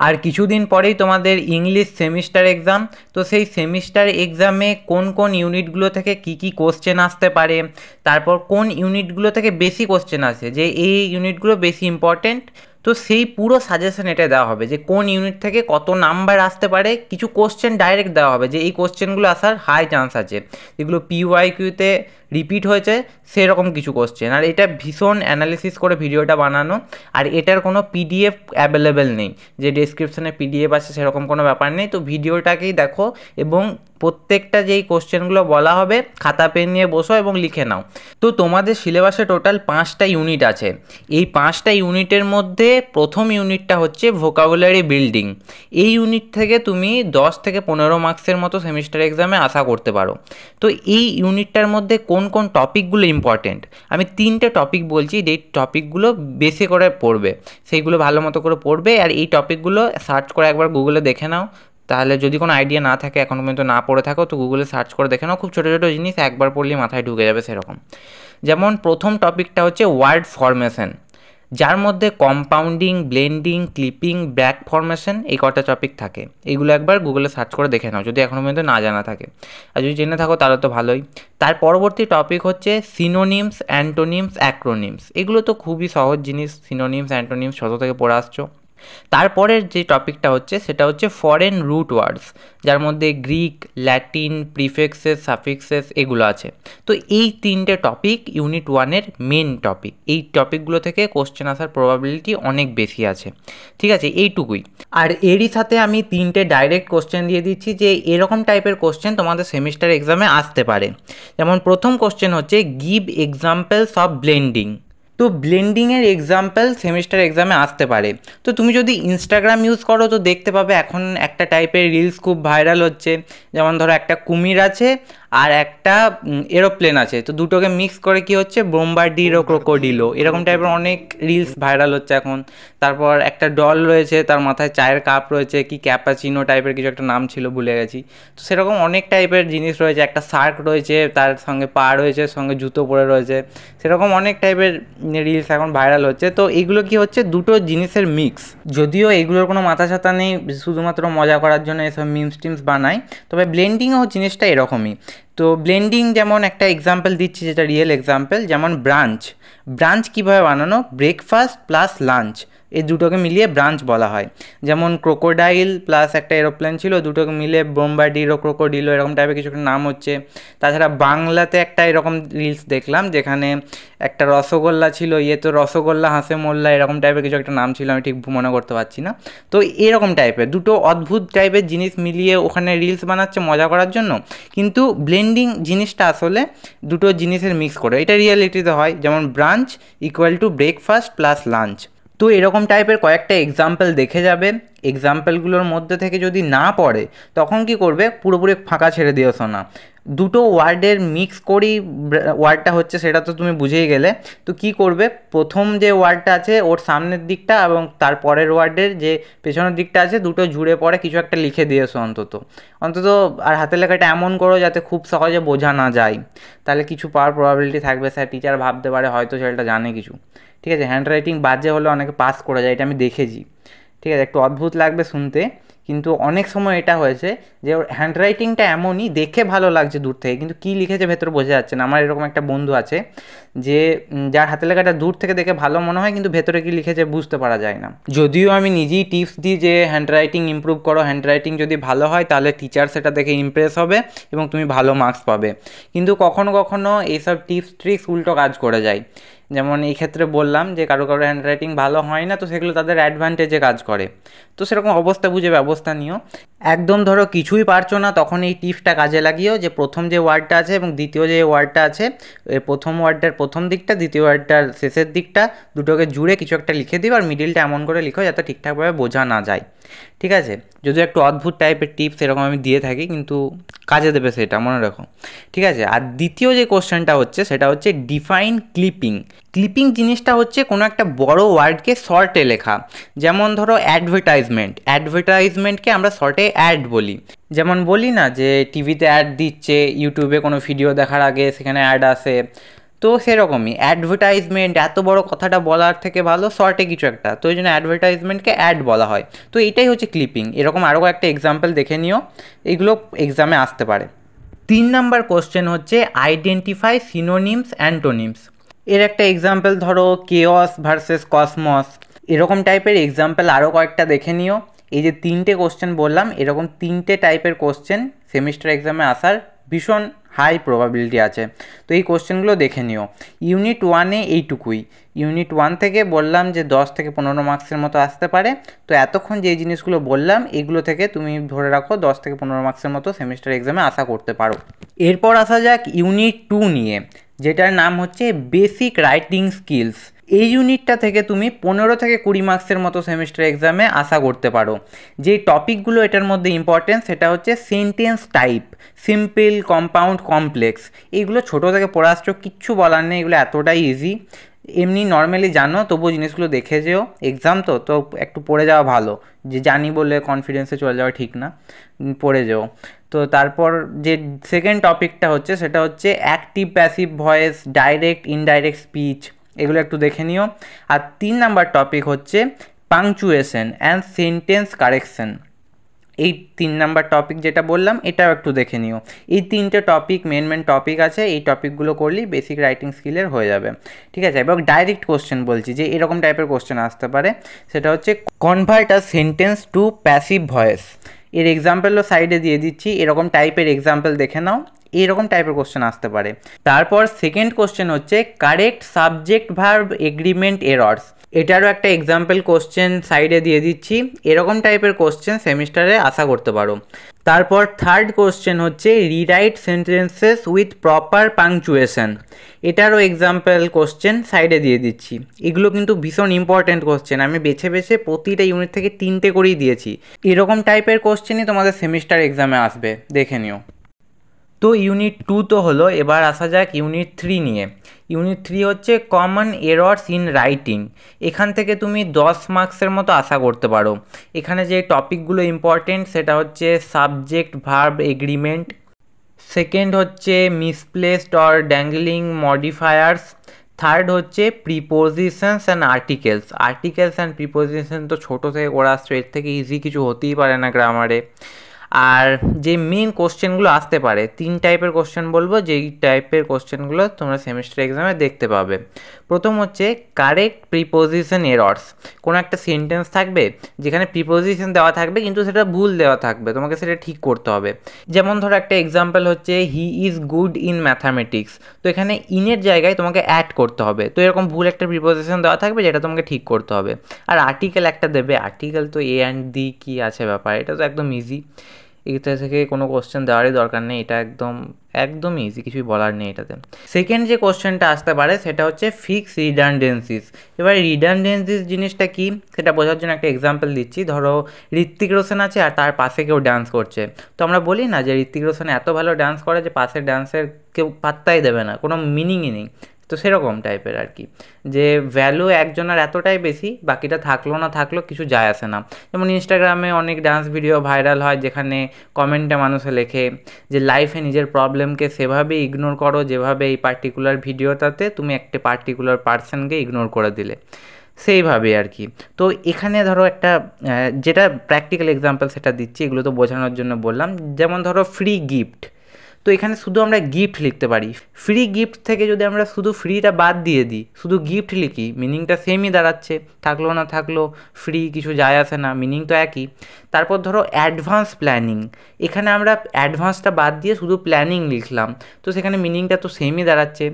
আর কিছুদিন পরেই তোমাদের ইংলিশ সেমিস্টার এক্সাম। তো সেই সেমিস্টার এক্সামে কোন কোন ইউনিটগুলো থেকে কি কি কোশ্চেন আসতে পারে, তারপর কোন ইউনিটগুলো থেকে বেশি কোশ্চেন আসে, যে এই ইউনিটগুলো বেশি ইম্পর্টেন্ট, তো সেই পুরো সাজেশন এটা দেওয়া হবে যে কোন ইউনিট থেকে কত নাম্বার আসতে পারে। কিছু কোশ্চেন ডাইরেক্ট দেওয়া হবে যে এই কোশ্চেনগুলো আসার হাই চান্স আছে, যেগুলো পিওয়াইকিউতে রিপিট হয়েছে সেরকম কিছু কোশ্চেন। আর এটা ভীষণ অ্যানালিসিস করে ভিডিওটা বানানো, আর এটার কোনো পিডিএফ অ্যাভেলেবেল নেই যে ডেসক্রিপশানে পিডিএফ আছে সেরকম কোনো ব্যাপার নেই। তো ভিডিওটাকেই দেখো এবং প্রত্যেকটা যেই কোশ্চেনগুলো বলা হবে খাতা পেন নিয়ে বসো এবং লিখে নাও। তো তোমাদের সিলেবাসে টোটাল 5টা ইউনিট আছে। এই 5টা ইউনিটের মধ্যে প্রথম ইউনিটটা হচ্ছে ভোকাবুলারি বিল্ডিং। এই ইউনিট থেকে তুমি 10 থেকে 15 মার্কসের মতো সেমিস্টার এক্সামে আশা করতে পারো। তো এই ইউনিটটার মধ্যে কোন কোন টপিকগুলো ইম্পর্টেন্ট, আমি 3টে টপিক বলছি যেই টপিকগুলো বেশি করে পড়বে, সেইগুলো ভালো মতো করে পড়বে। আর এই টপিকগুলো সার্চ করে একবার গুগলে দেখে নাও, তাহলে যদি কোনো আইডিয়া না থাকে, এখনও পর্যন্ত না পড়ে থাকো, তো গুগলে সার্চ করে দেখে নাও। খুব ছোটো ছোটো জিনিস একবার পড়লেই মাথায় ঢুকে যাবে সেরকম। যেমন প্রথম টপিকটা হচ্ছে ওয়ার্ড ফরমেশন, যার মধ্যে compounding, blending, clipping, back formation, এই কটা টপিক থাকে। এইগুলো একবার গুগলে সার্চ করে দেখে নাও যদি এখনও পর্যন্ত না জানা থাকে, আর যদি জেনে থাকো তাহলে তো ভালোই। তার পরবর্তী টপিক হচ্ছে সিনোনিমস, অ্যান্টোনিমস, অ্যাক্রোনিমস। এগুলো তো খুবই সহজ জিনিস, সিনোনিমস, অ্যান্টোনিমস ছোটো থেকে পড়ে আসছো। তারপরের যে টপিকটা হচ্ছে সেটা হচ্ছে ফরেন রুট ওয়ার্ডস, যার মধ্যে গ্রিক, ল্যাটিন, প্রিফিক্সেস, সাফিক্সেস এগুলো আছে। তো এই 3টে টপিক ইউনিট 1-এর মেন টপিক। এই টপিকগুলো থেকে কোশ্চেন আসার প্রবাবিলিটি অনেক বেশি আছে। ঠিক আছে, এইটুকুই। আর এরই সাথে আমি 3টে ডাইরেক্ট কোশ্চেন দিয়ে দিচ্ছি যে এরকম টাইপের কোশ্চেন তোমাদের সেমিস্টার এক্সামে আসতে পারে। যেমন প্রথম কোশ্চেন হচ্ছে গিভ এক্সাম্পলস অফ ব্লেন্ডিং। তো ব্লেন্ডিংয়ের এক্সাম্পল সেমিস্টার এক্সামে আসতে পারে। তো তুমি যদি ইনস্টাগ্রাম ইউজ করো তো দেখতে পাবে এখন একটা টাইপের রিলস খুব ভাইরাল হচ্ছে। যেমন ধরো একটা কুমির আছে আর একটা এরোপ্লেন আছে, তো দুটোকে মিক্স করে কি হচ্ছে বোম্বার্ডিরো ক্রোকোডিলো, এরকম টাইপের অনেক রিলস ভাইরাল হচ্ছে এখন। তারপর একটা ডল রয়েছে, তার মাথায় চায়ের কাপ রয়েছে, কি ক্যাপাচিনো টাইপের কিছু একটা নাম ছিল ভুলে গেছি। তো সেরকম অনেক টাইপের জিনিস রয়েছে। একটা শার্ক রয়েছে, তার সঙ্গে পা রয়েছে, সঙ্গে জুতো পরে রয়েছে, সেরকম অনেক টাইপের রিলস এখন ভাইরাল হচ্ছে। তো এইগুলো কি হচ্ছে দুটো জিনিসের মিক্স। যদিও এগুলোর কোনো মাথা ছাতা নেই, শুধুমাত্র মজা করার জন্য এসব মিমস টিমস বানায়, তবে ব্লেন্ডিংও জিনিসটা এরকমই। তো ব্লেন্ডিং যেমন একটা এক্সাম্পল দিচ্ছি যেটা রিয়েল এক্সাম্পল, যেমন ব্রাঞ্চ। ব্রাঞ্চ কীভাবে বানানো, ব্রেকফাস্ট প্লাস লাঞ্চ, এই দুটোকে মিলিয়ে ব্রাঞ্চ বলা হয়। যেমন ক্রোকোডাইল প্লাস একটা এরোপ্লেন ছিল, দুটোকে মিলে বোম্বার্ডিরো ক্রোকোডিলো এরকম টাইপের কিছু একটা নাম হচ্ছে। তাছাড়া বাংলাতে একটা এরকম রিলস দেখলাম যেখানে একটা রসগোল্লা ছিল, তো রসগোল্লা হাসে মোল্লা এরকম টাইপের কিছু একটা নাম ছিল, আমি ঠিক মনে করতে পারছি না। তো এরকম টাইপের দুটো অদ্ভুত টাইপের জিনিস মিলিয়ে ওখানে রিলস বানাচ্ছে মজা করার জন্য, কিন্তু ব্লেন্ডিং জিনিসটা আসলে দুটো জিনিসের মিক্স করে, এটা রিয়েলিটিতে হয়। যেমন branch equal to breakfast plus lunch. তো এরকম টাইপের কয়েকটা এক্সাম্পল দেখে যাবে। এক্সাম্পলগুলোর মধ্যে থেকে যদি না পড়ে তখন কি করবে, পুরোপুরি ফাঁকা ছেড়ে দিয়েছো না, দুটো ওয়ার্ডের মিক্স করেই ওয়ার্ডটা হচ্ছে সেটা তো তুমি বুঝেই গেলে। তো কি করবে, প্রথম যে ওয়ার্ডটা আছে ওর সামনের দিকটা এবং তার পরের ওয়ার্ডের যে পেছনের দিকটা আছে দুটো জুড়ে পড়ে কিছু একটা লিখে দিয়েছো অন্তত। আর হাতের লেখাটা এমন করো যাতে খুব সহজে বোঝা না যায়, তাহলে কিছু পাওয়ার প্রবাবিলিটি থাকবে। স্যার টিচার ভাবতে পারে হয়তো ছেলেটা জানে কিছু। ঠিক আছে, হ্যান্ড রাইটিং বাজে হলে অনেকে পাস করে যায়, এটা আমি দেখেছি। ঠিক আছে, একটু অদ্ভুত লাগবে শুনতে, কিন্তু অনেক সময় এটা হয়েছে যে ওর হ্যান্ড রাইটিংটা এমনই দেখে ভালো লাগছে দূর থেকে, কিন্তু কী লিখেছে ভেতরে বোঝা যাচ্ছে না। আমার এরকম একটা বন্ধু আছে যে যার হাতের লেখাটা দূর থেকে দেখে ভালো মনে হয়, কিন্তু ভেতরে কী লিখেছে বুঝতে পারা যায় না। যদিও আমি নিজেই টিপস দিই যে হ্যান্ড রাইটিং ইমপ্রুভ করো, হ্যান্ড রাইটিং যদি ভালো হয় তাহলে টিচার সেটা দেখে ইমপ্রেস হবে এবং তুমি ভালো মার্কস পাবে। কিন্তু কখনো কখনো এইসব টিপস ট্রিক্স উল্টো কাজ করে যায়। যেমন এই ক্ষেত্রে বললাম যে কারো কারো হ্যান্ড রাইটিং ভালো হয় না, তো সেগুলো তাদের অ্যাডভান্টেজে কাজ করে। তো সেরকম অবস্থা বুঝে ব্যবস্থা নিও। একদম ধরো কিছুই পারছো না, তখন এই টিপসটা কাজে লাগিও যে প্রথম যে ওয়ার্ডটা আছে এবং দ্বিতীয় যে ওয়ার্ডটা আছে, প্রথম ওয়ার্ডটার প্রথম দিকটা, দ্বিতীয় ওয়ার্ডটার শেষের দিকটা, দুটোকে জুড়ে কিছু একটা লিখে দিও আর মিডিলটা এমন করে লিখো যাতে ঠিকঠাকভাবে বোঝা না যায়। ঠিক আছে, যদিও একটু অদ্ভুত টাইপের টিপস এরকম আমি দিয়ে থাকি, কিন্তু কাজে দেবে সেটা মনে রাখো। ঠিক আছে, আর দ্বিতীয় যে কোশ্চেনটা হচ্ছে সেটা হচ্ছে ডিফাইন ক্লিপিং। ক্লিপিং জিনিসটা হচ্ছে কোনো একটা বড় ওয়ার্ডকে শর্টে লেখা। যেমন ধরো অ্যাডভার্টাইজমেন্টকে আমরা শর্টে অ্যাড বলি। যেমন বলি না যে টিভিতে অ্যাড দিচ্ছে, ইউটিউবে কোনো ভিডিও দেখার আগে সেখানে অ্যাড আসে, তো সেরকমই অ্যাডভার্টাইজমেন্ট, এত বড় কথাটা বলার থেকে ভালো শর্টে কিছু একটা, তো ওই জন্য অ্যাডভার্টাইজমেন্টকে অ্যাড বলা হয়। তো এইটাই হচ্ছে ক্লিপিং। এরকম আরও একটা এক্সাম্পল দেখে নিও, এগুলো এক্সামে আসতে পারে। 3 নাম্বার কোশ্চেন হচ্ছে আইডেন্টিফাই সিনোনিমস অ্যান্টোনিমস। এর একটা এক্সাম্পল ধরো কেওস ভার্সেস কসমস, এরকম টাইপের এক্সাম্পল আরও কয়েকটা দেখে নিও। এই যে 3টে কোশ্চেন বললাম, এরকম 3টে টাইপের কোশ্চেন সেমিস্টার এক্সামে আসার ভীষণ হাই প্রবাবিলিটি আছে। তো এই কোশ্চেনগুলো দেখে নিও। ইউনিট 1-এ এইটুকুই। ইউনিট 1 থেকে বললাম যে 10 থেকে 15 মার্কসের মতো আসতে পারে। তো এতক্ষণ যে জিনিসগুলো বললাম এগুলো থেকে তুমি ধরে রাখো 10 থেকে 15 মার্কসের মতো সেমিস্টার এক্সামে আশা করতে পারো। এরপর আসা যাক ইউনিট 2 নিয়ে, যেটার নাম হচ্ছে বেসিক রাইটিং স্কিলস। এই ইউনিটটা থেকে তুমি 15 থেকে 20 মার্কসের মতো সেমিস্টার এক্সামে আশা করতে পারো। যে টপিকগুলো এটার মধ্যে ইম্পর্টেন্ট সেটা হচ্ছে sentence type, simple, compound, complex. এইগুলো ছোটো থেকে পড়ে আসছো, কিচ্ছু বলার নেই, এগুলো এতটাই ইজি। এমনি নর্মালি জানো, তবুও জিনিসগুলো দেখে যেও, এক্সাম তো একটু পড়ে যাওয়া ভালো। যে জানি বলে কনফিডেন্সে চলে যাওয়া ঠিক না, পড়ে যেও। তো তারপর যে সেকেন্ড টপিকটা হচ্ছে সেটা হচ্ছে active passive voice, direct indirect speech, এগুলো একটু দেখে নিও। আর 3 নাম্বার টপিক হচ্ছে পাংচুয়েশন অ্যান্ড সেন্টেন্স কারেকশন। এই 3 নাম্বার টপিক যেটা বললাম এটাও একটু দেখে নিও। এই 3টে টপিক মেন টপিক আছে, এই টপিকগুলো করলেই বেসিক রাইটিং স্কিলের হয়ে যাবে। ঠিক আছে, এবং ডাইরেক্ট কোশ্চেন বলছি যে এরকম টাইপের কোশ্চেন আসতে পারে, সেটা হচ্ছে convert a sentence to passive voice. এর এক্সাম্পলও সাইডে দিয়ে দিচ্ছি, এরকম টাইপের এক্সাম্পল দেখে নাও, এইরকম টাইপের কোশ্চেন আসতে পারে। তারপর সেকেন্ড কোশ্চেন হচ্ছে correct subject verb agreement errors. এটারও একটা এক্সাম্পল কোশ্চেন সাইডে দিয়ে দিচ্ছি, এরকম টাইপের কোশ্চেন সেমিস্টারে আশা করতে পারো। তারপর থার্ড কোশ্চেন হচ্ছে rewrite sentences with proper punctuation. এটারও এক্সাম্পল কোশ্চেন সাইডে দিয়ে দিচ্ছি। এগুলো কিন্তু ভীষণ ইম্পর্ট্যান্ট কোশ্চেন, আমি বেছে বেছে প্রতিটা ইউনিট থেকে 3টে করেই দিয়েছি। এরকম টাইপের কোশ্চেনই তোমাদের সেমিস্টার এক্সামে আসবে, দেখে নিও। তো ইউনিট 2 তো হলো, এবার আসা যাক ইউনিট 3 নিয়ে। ইউনিট 3 হচ্ছে কমন এরর্স ইন রাইটিং। এখান থেকে তুমি 10 মার্কসের মতো আশা করতে পারো। এখানে যে টপিকগুলো ইম্পর্টেন্ট সেটা হচ্ছে সাবজেক্ট ভার্ব এগ্রিমেন্ট, সেকেন্ড হচ্ছে মিসপ্লেসড অর ড্যাঙ্গলিং মডিফায়ার্স, থার্ড হচ্ছে prepositions and articles. Articles and preposition তো ছোটো থেকে করে আসছো, এর থেকে ইজি কিছু হতেই পারে না গ্রামারে। আর যে মেন কোশ্চেনগুলো আসতে পারে, 3 টাইপের কোশ্চেন বলবো, যেই টাইপের কোশ্চেনগুলো তোমরা সেমিস্টার এক্সামে দেখতে পাবে। প্রথম হচ্ছে কারেক্ট প্রিপোজিশন এরর্স। কোনো একটা সেন্টেন্স থাকবে যেখানে প্রিপোজিশন দেওয়া থাকবে কিন্তু সেটা ভুল দেওয়া থাকবে, তোমাকে সেটা ঠিক করতে হবে। যেমন ধরো একটা এক্সাম্পল হচ্ছে he is good in mathematics, তো এখানে ইনের জায়গায় তোমাকে অ্যাড করতে হবে। তো এরকম ভুল একটা প্রিপোজিশন দেওয়া থাকবে যেটা তোমাকে ঠিক করতে হবে। আর আর্টিকেল একটা দেবে, আর্টিকেল তো এ অ্যান্ড দি কী আছে ব্যাপার, এটা তো একদম ইজি, এটা থেকে কোনো কোশ্চেন দেওয়ারই দরকার নেই, এটা একদম ইজি, কিছুই বলার নেই এটাতে। সেকেন্ড যে কোশ্চেনটা আসতে পারে সেটা হচ্ছে ফিক্স রিডান্ডেন্সিস। এবার রিডান্ডেন্সিস জিনিসটা কি সেটা বোঝার জন্য একটা এক্সাম্পল দিচ্ছি। ধরো ঋত্বিক রোশন আছে আর তার পাশে কেউ ডান্স করছে, তো আমরা বলি না যে ঋত্বিক রোশন এত ভালো ডান্স করে যে পাশের ডান্সের কেউ পাত্তাই দেবে না, কোনো মিনিংই নেই। তো সেরকম টাইপের আর কি, যে ভ্যালু একজনের এতটাই বেশি, বাকিটা থাকলো না থাকলো কিছু যায় আসে না। যেমন ইনস্টাগ্রামে অনেক ডান্স ভিডিও ভাইরাল হয় যেখানে কমেন্টে মানুষে লেখে যে লাইফে নিজের প্রবলেমকে সেভাবে ইগনোর করো যেভাবে এই পার্টিকুলার ভিডিওটাতে তুমি একটা পার্টিকুলার পার্সনকে ইগনোর করে দিলে, সেইভাবে আর কি। তো এখানে ধরো একটা যেটা প্র্যাকটিক্যাল এক্সাম্পল সেটা দিচ্ছি, এগুলো তো বোঝানোর জন্য বললাম। যেমন ধরো ফ্রি গিফট, তো এখানে শুধু আমরা গিফট লিখতে পারি। ফ্রি গিফট থেকে যদি আমরা শুধু ফ্রিটা বাদ দিয়ে দিই, শুধু গিফট লিখি, মিনিংটা সেমই দাঁড়াচ্ছে, থাকলো না থাকলো ফ্রি কিছু যায় আসে না, মিনিং তো একই। তারপর ধরো অ্যাডভান্স প্ল্যানিং, এখানে আমরা অ্যাডভান্সটা বাদ দিয়ে শুধু প্ল্যানিং লিখলাম, তো সেখানে মিনিংটা তো সেমই দাঁড়াচ্ছে।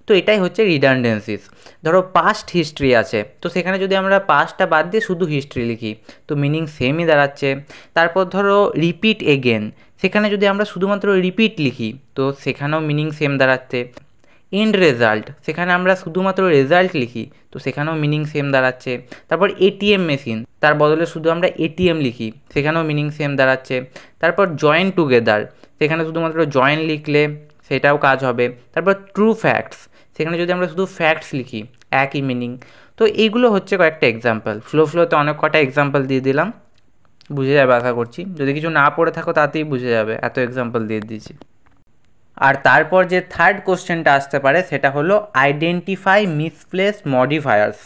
তো এটাই হচ্ছে রিডান্ডেন্সিস। ধরো পাস্ট হিস্ট্রি আছে, তো সেখানে যদি আমরা পাস্টটা বাদ দিয়ে শুধু হিস্ট্রি লিখি তো মিনিং সেমই দাঁড়াচ্ছে। তারপর ধরো রিপিট এগেন, সেখানে যদি আমরা শুধুমাত্র রিপিট লিখি তো সেখানেও মিনিং সেম দাঁড়াচ্ছে। এন্ড রেজাল্ট, সেখানে আমরা শুধুমাত্র রেজাল্ট লিখি তো সেখানেও মিনিং সেম দাঁড়াচ্ছে। তারপর এটিএম মেশিন, তার বদলে শুধু আমরা এটিএম লিখি, সেখানেও মিনিং সেম দাঁড়াচ্ছে। তারপর জয়েন টুগেদার, সেখানে শুধুমাত্র জয়েন লিখলে সেটাও কাজ হবে। তারপর ট্রু ফ্যাক্টস, সেখানে যদি আমরা শুধু ফ্যাক্টস লিখি একই মিনিং। তো এইগুলো হচ্ছে কয়েকটা এক্সাম্পল। ফ্লোতে অনেক কটা এক্সাম্পল দিয়ে দিলাম, বুঝে যাবে আশা করছি। যদি কিছু না পড়ে থাকো তাতেই বুঝে যাবে, এত এক্সাম্পল দিয়ে দিয়েছি। আর তারপর যে থার্ড কোশ্চেনটা আসতে পারে সেটা হলো আইডেন্টিফাই মিসপ্লেসড মডিফায়ার্স।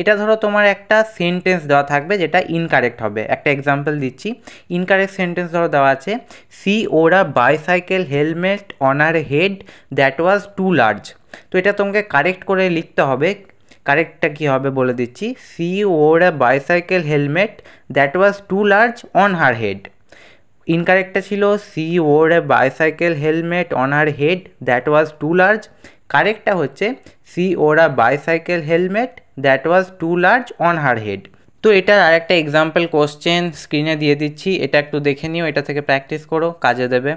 এটা ধরো তোমার একটা সেন্টেন্স দেওয়া থাকবে যেটা ইনকারেক্ট হবে। একটা এক্সাম্পল দিচ্ছি, ইনকারেক্ট সেন্টেন্স ধরো দেওয়া আছে, she wore a bicycle helmet on her head that was too large. তো এটা তোমাকে কারেক্ট করে লিখতে হবে। কারেক্টটা কী হবে বলে দিচ্ছি, she wore a bicycle helmet that was too large on her head. ইনকারেক্টটা ছিল she wore a bicycle helmet on her head that was too large. কারেক্টটা হচ্ছে she wore a bicycle helmet that was too large on her head. তো এটার আরেকটা example question স্ক্রিনে দিয়ে দিচ্ছি, এটা একটু দেখে নিও, এটা থেকে প্র্যাকটিস করো, কাজে দেবে।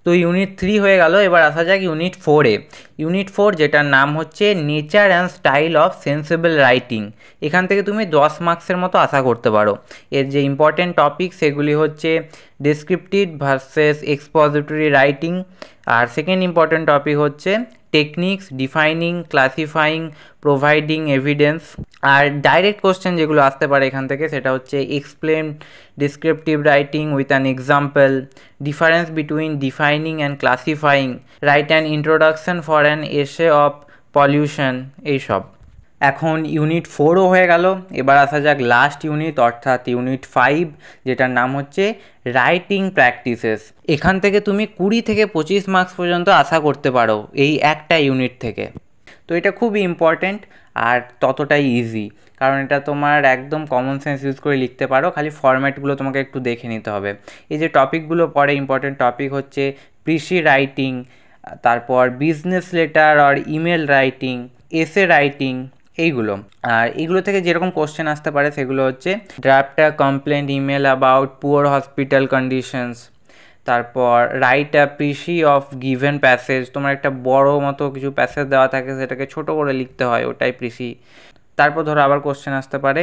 তো ইউনিট 3 হয়ে গেল, এবার আসা যাক ইউনিট 4-এ। ইউনিট 4 যেটার নাম হচ্ছে nature and style of sensible writing. এখান থেকে তুমি 10 মার্কসের মতো আশা করতে পারো। এর যে ইম্পর্টেন্ট টপিক সেগুলি হচ্ছে ডেসক্রিপটিভ ভার্সেস এক্সপোজিটরি রাইটিং, আর সেকেন্ড ইম্পর্টেন্ট টপিক হচ্ছে techniques, defining, classifying, providing evidence. আর ডাইরেক্ট কোশ্চেন যেগুলো আসতে পারে এখান থেকে সেটা হচ্ছে explain descriptive writing with an example, difference between defining and classifying, write an introduction for an essay of pollution, এইসব। এখন ইউনিট 4ও হয়ে গেল, এবার আসা যাক লাস্ট ইউনিট অর্থাৎ ইউনিট 5, যেটার নাম হচ্ছে রাইটিং প্র্যাকটিসেস। এখান থেকে তুমি 20 থেকে 25 মার্কস পর্যন্ত আশা করতে পারো এই একটা ইউনিট থেকে। তো এটা খুবই ইম্পর্ট্যান্ট আর ততটাই ইজি, কারণ এটা তোমার একদম কমন সেন্স ইউজ করে লিখতে পারো, খালি ফরম্যাটগুলো তোমাকে একটু দেখে নিতে হবে। এই যে টপিকগুলো পড়ে ইম্পর্ট্যান্ট টপিক হচ্ছে প্রিসি রাইটিং, তারপর বিজনেস লেটার আর ইমেল রাইটিং, এসে রাইটিং, এইগুলো। আর এইগুলো থেকে যেরকম কোশ্চেন আসতে পারে সেগুলো হচ্ছে draft a complaint email about poor hospital conditions, তারপর write a precis of given passage, তোমার একটা বড় মতো কিছু প্যাসেজ দেওয়া থাকে সেটাকে ছোট করে লিখতে হয়, ওটাই প্রিসি। তারপর ধরো আবার কোশ্চেন আসতে পারে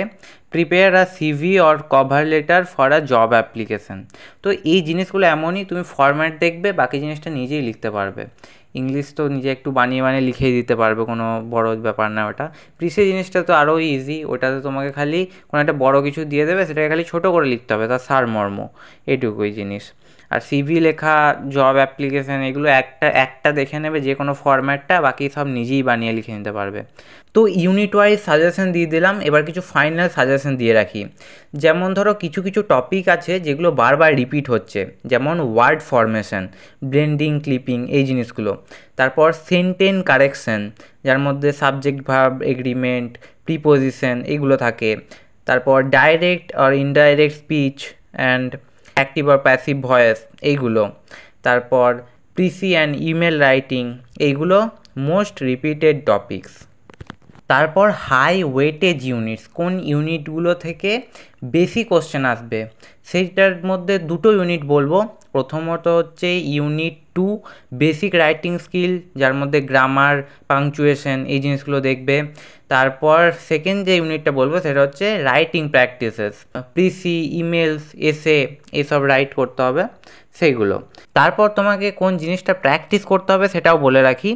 prepare a CV or cover letter for a job application. তো এই জিনিসগুলো এমনই, তুমি ফরম্যাট দেখবে, বাকি জিনিসটা নিজেই লিখতে পারবে। ইংলিশ তো নিজে একটু বানিয়ে বানিয়ে লিখেই দিতে পারবে, কোনো বড় ব্যাপার না ওটা। প্রিসি জিনিসটা তো আরও ইজি, ওটাতে তোমাকে খালি কোনো একটা বড় কিছু দিয়ে দেবে, সেটাকে খালি ছোটো করে লিখতে হবে, তার সারমর্ম এটুকুই জিনিস। আর সিভি লেখা, জব অ্যাপ্লিকেশান, এগুলো একটা দেখে নেবে যে কোনো ফরম্যাটটা, বাকি সব নিজেই বানিয়ে লিখে নিতে পারবে। তো ইউনিট ওয়াইজ সাজেশন দিয়ে দিলাম, এবার কিছু ফাইনাল সাজেশন দিয়ে রাখি। যেমন ধরো কিছু কিছু টপিক আছে যেগুলো বারবার রিপিট হচ্ছে, যেমন ওয়ার্ড ফরমেশন, ব্লেন্ডিং, ক্লিপিং, এই জিনিসগুলো। তারপর সেন্টেন্স কারেকশন, যার মধ্যে সাবজেক্ট, ভার্ব, এগ্রিমেন্ট, প্রিপোজিশন এগুলো থাকে। তারপর ডাইরেক্ট আর ইনডাইরেক্ট স্পিচ অ্যান্ড অ্যাক্টিভ আর প্যাসিভ ভয়েস, এইগুলো। তারপর প্রিসি অ্যান্ড ইমেল রাইটিং, এইগুলো মোস্ট রিপিটেড টপিকস। তারপর হাই ওয়েটেজ ইউনিটস, কোন ইউনিটগুলো থেকে বেশি কোশ্চেন আসবে সেইটার মধ্যে দুটো ইউনিট বলবো। প্রথমত হচ্ছে ইউনিট 2 বেসিক রাইটিং স্কিল, যার মধ্যে গ্রামার, পাংচুয়েশন, এই জিনিসগুলো দেখবে। তারপর সেকেন্ড যে ইউনিটটা বলবো সেটা হচ্ছে রাইটিং প্র্যাকটিসেস, প্রিসি, ইমেলস, এসে, এসব রাইট করতে হবে সেইগুলো। তারপর তোমাকে কোন জিনিসটা প্র্যাকটিস করতে হবে সেটাও বলে রাখি,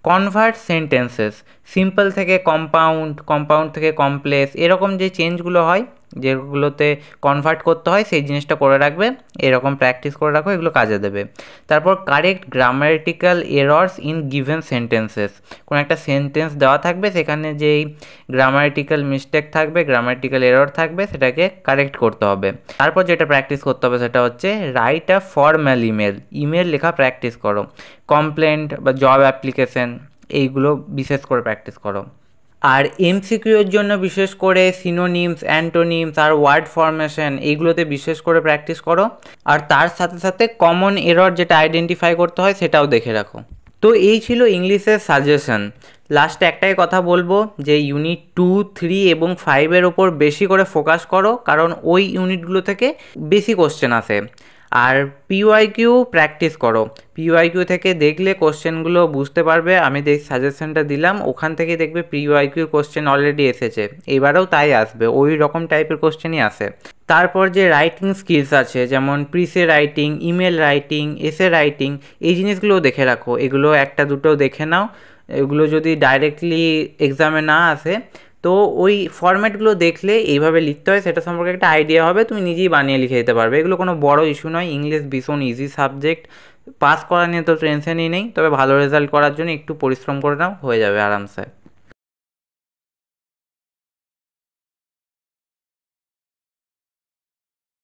কনভার্ট সেন্টেন্সেস, সিম্পল থেকে কম্পাউন্ড, কম্পাউন্ড থেকে কমপ্লেক্স, এরকম যে চেঞ্জগুলো হয় যেগুলোতে কনভার্ট করতে হয় সেই জিনিসটা করে রাখবে, এরকম প্র্যাকটিস করে রাখো, এগুলো কাজে দেবে। তারপর correct grammatical errors in given sentences, কোনো একটা সেন্টেন্স দেওয়া থাকবে, সেখানে যেই গ্রামাটিক্যাল মিস্টেক থাকবে, গ্রামাটিক্যাল এরর থাকবে, সেটাকে কারেক্ট করতে হবে। তারপর যেটা প্র্যাকটিস করতে হবে সেটা হচ্ছে write a formal email, email লেখা প্র্যাকটিস করো। কমপ্লেন্ট বা জব অ্যাপ্লিকেশন এইগুলো বিশেষ করে প্র্যাকটিস করো। আর এমসিকিউর জন্য বিশেষ করে সিনোনিমস, অ্যান্টোনিমস আর ওয়ার্ড ফরমেশন এইগুলোতে বিশেষ করে প্র্যাকটিস করো। আর তার সাথে সাথে কমন এরর যেটা আইডেন্টিফাই করতে হয় সেটাও দেখে রাখো। তো এই ছিল ইংলিশের সাজেশন। লাস্টে একটাই কথা বলবো যে ইউনিট 2, 3 এবং 5-এর ওপর বেশি করে ফোকাস করো, কারণ ওই ইউনিটগুলো থেকে বেশি কোশ্চেন আসে। আর পিওয়াইকিউ প্র্যাকটিস করো, পিওয়াইকিউ থেকে দেখলে কোশ্চেনগুলো বুঝতে পারবে। আমি যে সাজেশনটা দিলাম ওখান থেকে দেখবে পিওয়াইকিউ কোশ্চেন অলরেডি এসেছে, এবারেও তাই আসবে, ওই রকম টাইপের কোশ্চেনই আসে। তারপর যে রাইটিং স্কিলস আছে, যেমন precis writing, email writing, essay writing, এই জিনিসগুলোও দেখে রাখো, এগুলো একটা দুটো দেখে নাও। এগুলো যদি ডাইরেক্টলি এক্সামে না আসে তো ওই ফরম্যাটগুলো দেখলে এইভাবে লিখতে হয় সেটা সম্পর্কে একটা আইডিয়া হবে, তুমি নিজেই বানিয়ে লিখে দিতে পারবে। এগুলো কোনো বড় ইস্যু নয়, ইংলিশ ভীষণ ইজি সাবজেক্ট, পাস করা নিয়ে তো টেনশনই নেই, তবে ভালো রেজাল্ট করার জন্য একটু পরিশ্রম করে নাও, হয়ে যাবে আরামসে।